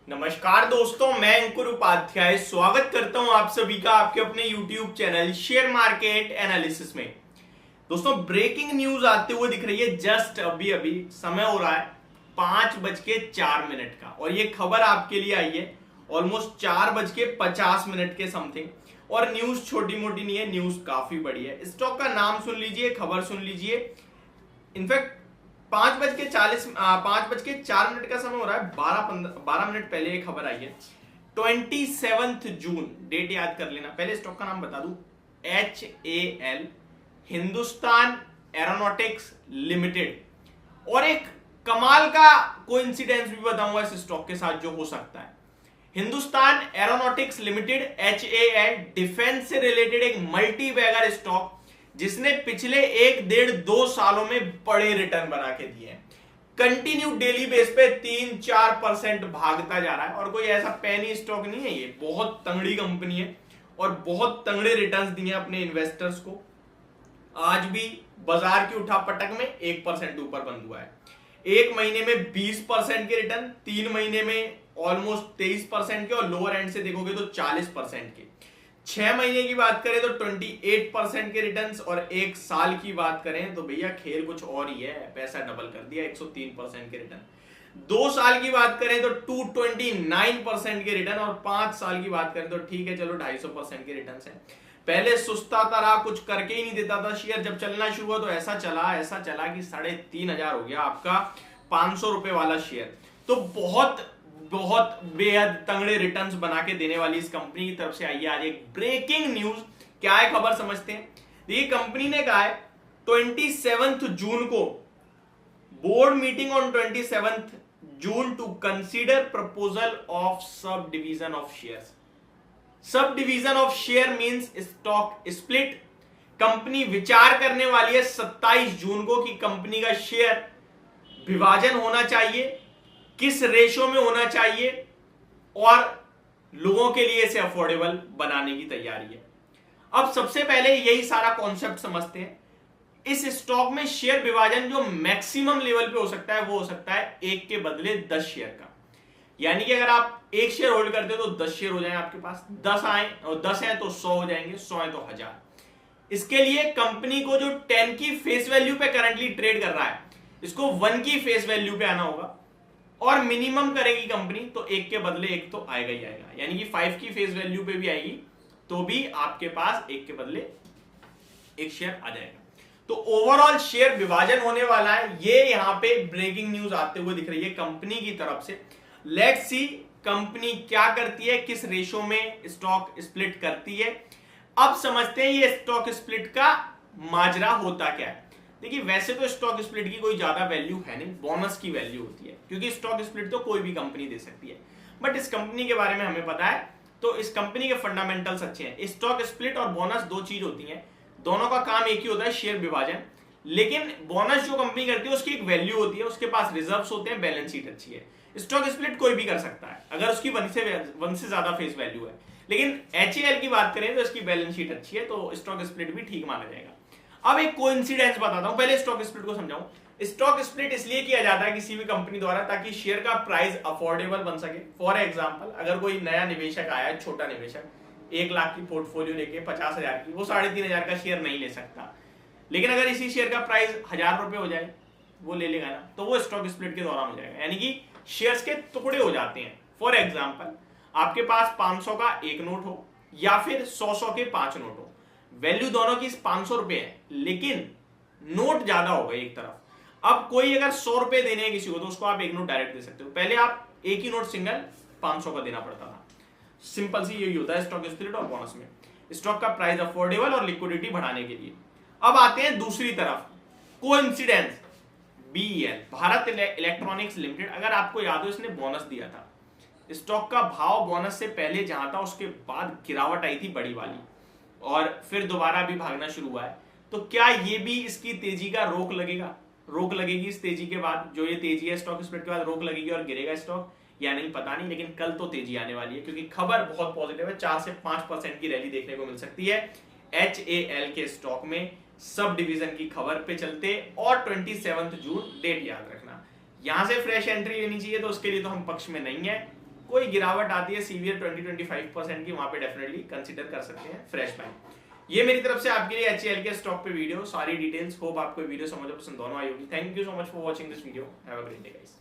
नमस्कार दोस्तों, मैं अंकुर उपाध्याय स्वागत करता हूं आप सभी का आपके अपने YouTube channel share market analysis में। दोस्तों, ब्रेकिंग न्यूज आते हुए दिख रही है। जस्ट अभी अभी समय हो रहा है 5:04 का और ये खबर आपके लिए आई है ऑलमोस्ट 4:50 के समथिंग। और न्यूज छोटी मोटी नहीं है, न्यूज काफी बड़ी है। स्टॉक का नाम सुन लीजिए, खबर सुन लीजिए। इनफैक्ट 5:04 का समय हो रहा है। 12 मिनट पहले एक खबर आई है। 27 जून डेट याद कर लेना। पहले स्टॉक का नाम बता दूं, HAL, हिंदुस्तान एरोनॉटिक्स लिमिटेड। और एक कमाल का कोइंसिडेंस भी बताऊंगा इस स्टॉक के साथ जो हो सकता है। Hindustan aeronautics limited HAL defence से रिलेटेड एक मल्टी बैगर स्टॉक जिसने पिछले 1-1.5-2 सालों में बड़े रिटर्न बना के दिए हैं। कंटिन्यू डेली बेस पे 3-4% भागता जा रहा है और कोई ऐसा पैनी स्टॉक नहीं है। ये बहुत तंगड़ी कंपनी है और बहुत तंगड़े रिटर्न्स दिए अपने इन्वेस्टर्स को। आज भी बाजार की उठापटक में 1% ऊपर बंद हुआ है। एक महीने में 20% के रिटर्न, 3 महीने में ऑलमोस्ट 23% के और लोअर एंड से देखोगे तो 40% के। 6 महीने की बात करें तो 28% के रिटर्न्स और 1 साल की बात करें तो भैया खेल कुछ और ही है। पैसा डबल कर दिया, 103% के रिटर्न। 2 साल की बात करें तो 229% के रिटर्न और 5 साल की बात करें तो ठीक है चलो 250% के रिटर्न है। पहले सुस्ता रहा, कुछ करके ही नहीं देता था शेयर। जब चलना शुरू हुआ तो ऐसा चला कि 3,500 हो गया आपका 500 रुपए वाला शेयर। तो बहुत बहुत बेहद तंगड़े रिटर्न्स बना के देने वाली इस कंपनी की तरफ से आई है आज एक ब्रेकिंग न्यूज। क्या है खबर समझते हैं। ये कंपनी ने कहा है 27 जून को board meeting on 27 June to consider proposal of subdivision of shares. Subdivision of share means stock split. Company विचार करने वाली है 27 जून को कि कंपनी का शेयर विभाजन होना चाहिए, किस रेशो में होना चाहिए और लोगों के लिए इसे अफोर्डेबल बनाने की तैयारी है। अब सबसे पहले यही सारा कॉन्सेप्ट समझते हैं। इस स्टॉक में शेयर विभाजन जो मैक्सिमम लेवल पे हो सकता है वो हो सकता है 1 के बदले 10 शेयर का। यानी कि अगर आप 1 शेयर होल्ड करते हो तो 10 शेयर हो जाए आपके पास। 10 आए और 10 है तो 100 हो जाएंगे, 100 है तो 1000। इसके लिए कंपनी को जो 10 की फेस वैल्यू पे करंटली ट्रेड कर रहा है इसको 1 की फेस वैल्यू पे आना होगा और मिनिमम करेगी कंपनी तो 1 के बदले 1 तो आएगा ही आएगा। यानी कि 5 की फेस वैल्यू पे भी आएगी तो भी आपके पास 1 के बदले 1 शेयर आ जाएगा। तो ओवरऑल शेयर विभाजन होने वाला है। ये यहां पे ब्रेकिंग न्यूज आते हुए दिख रही है कंपनी की तरफ से। लेट्स सी कंपनी क्या करती है, किस रेशो में स्टॉक स्प्लिट करती है। अब समझते हैं ये स्टॉक स्प्लिट का माजरा होता क्या है। देखिए, वैसे तो स्टॉक स्प्लिट की कोई ज्यादा वैल्यू है नहीं, बोनस की वैल्यू होती है क्योंकि स्टॉक स्प्लिट तो कोई भी कंपनी दे सकती है। बट इस कंपनी के बारे में हमें पता है तो इस कंपनी के फंडामेंटल्स अच्छे हैं। स्टॉक स्प्लिट और बोनस दो चीज होती है, दोनों का काम एक ही होता है, शेयर विभाजन। लेकिन बोनस जो कंपनी करती है उसकी एक वैल्यू होती है, उसके पास रिजर्व्स होते हैं, बैलेंस शीट अच्छी है। स्टॉक स्प्लिट कोई भी कर सकता है अगर उसकी 1 से ज्यादा फेस वैल्यू है। लेकिन HAL की बात करें तो इसकी बैलेंस शीट अच्छी है तो स्टॉक स्प्लिट भी ठीक माना जाएगा। अब एक कोइंसिडेंस बताता हूं, पहले स्टॉक स्प्लिट को समझाऊं। स्टॉक स्प्लिट इसलिए किया जाता है किसी भी कंपनी द्वारा ताकि शेयर का प्राइस अफोर्डेबल बन सके। फॉर एग्जांपल, अगर कोई नया निवेशक आया है, छोटा निवेशक 1 लाख की पोर्टफोलियो लेके 50,000 की, वो 3,500 का शेयर नहीं ले सकता। लेकिन अगर इसी शेयर का प्राइस 1,000 रुपए हो जाए, वो ले लेगा ना, तो वो स्टॉक स्प्लिट के दौरान हो जाएगा। यानी कि शेयर्स के टुकड़े हो जाते हैं। फॉर एग्जाम्पल, आपके पास 500 का 1 नोट हो या फिर 100 के 5 नोट हो, वैल्यू दोनों की 500 रुपए है लेकिन नोट ज्यादा होगा एक तरफ। अब कोई अगर 100 रुपए देने हैं किसी को तो उसको आप 1 नोट डायरेक्ट दे सकते हो। पहले आप एक ही नोट सिंगल 500 का देना पड़ता था। सिंपल सी यही होता है स्टॉक स्प्लिट और बोनस में, स्टॉक का प्राइस अफोर्डेबल और लिक्विडिटी बढ़ाने के लिए। अब आते हैं दूसरी तरफ, coincidence. BEL, Bharat electronics limited, अगर आपको याद हो इसने बोनस दिया था। स्टॉक का भाव बोनस से पहले जहां था उसके बाद गिरावट आई थी बड़ी वाली और फिर दोबारा भी भागना शुरू हुआ है। तो क्या ये भी इसकी तेजी का रोक लगेगा? रोक लगेगी इस तेजी के बाद, जो ये तेजी है स्टॉक स्प्लिट के बाद रोक लगेगी और गिरेगा स्टॉक या नहीं पता नहीं, लेकिन कल तो तेजी आने वाली है क्योंकि खबर बहुत पॉजिटिव है। 4 से 5% की रैली देखने को मिल सकती है HAL के स्टॉक में। सब डिवीजन की खबर पे चलते और 27 जून डेट याद रखना। यहां से फ्रेश एंट्री लेनी चाहिए तो उसके लिए तो हम पक्ष में नहीं है। कोई गिरावट आती है सीवियर 20-25% की, वहां पे डेफिनेटली कंसीडर कर सकते हैं फ्रेश बाइंग। ये मेरी तरफ से आपके लिए HAL के स्टॉक पे वीडियो, सारी डिटेल्स। होप आपको वीडियो समझ पसंद दोनों आई होगी। Thank you so much for watching this video. Have a great day guys.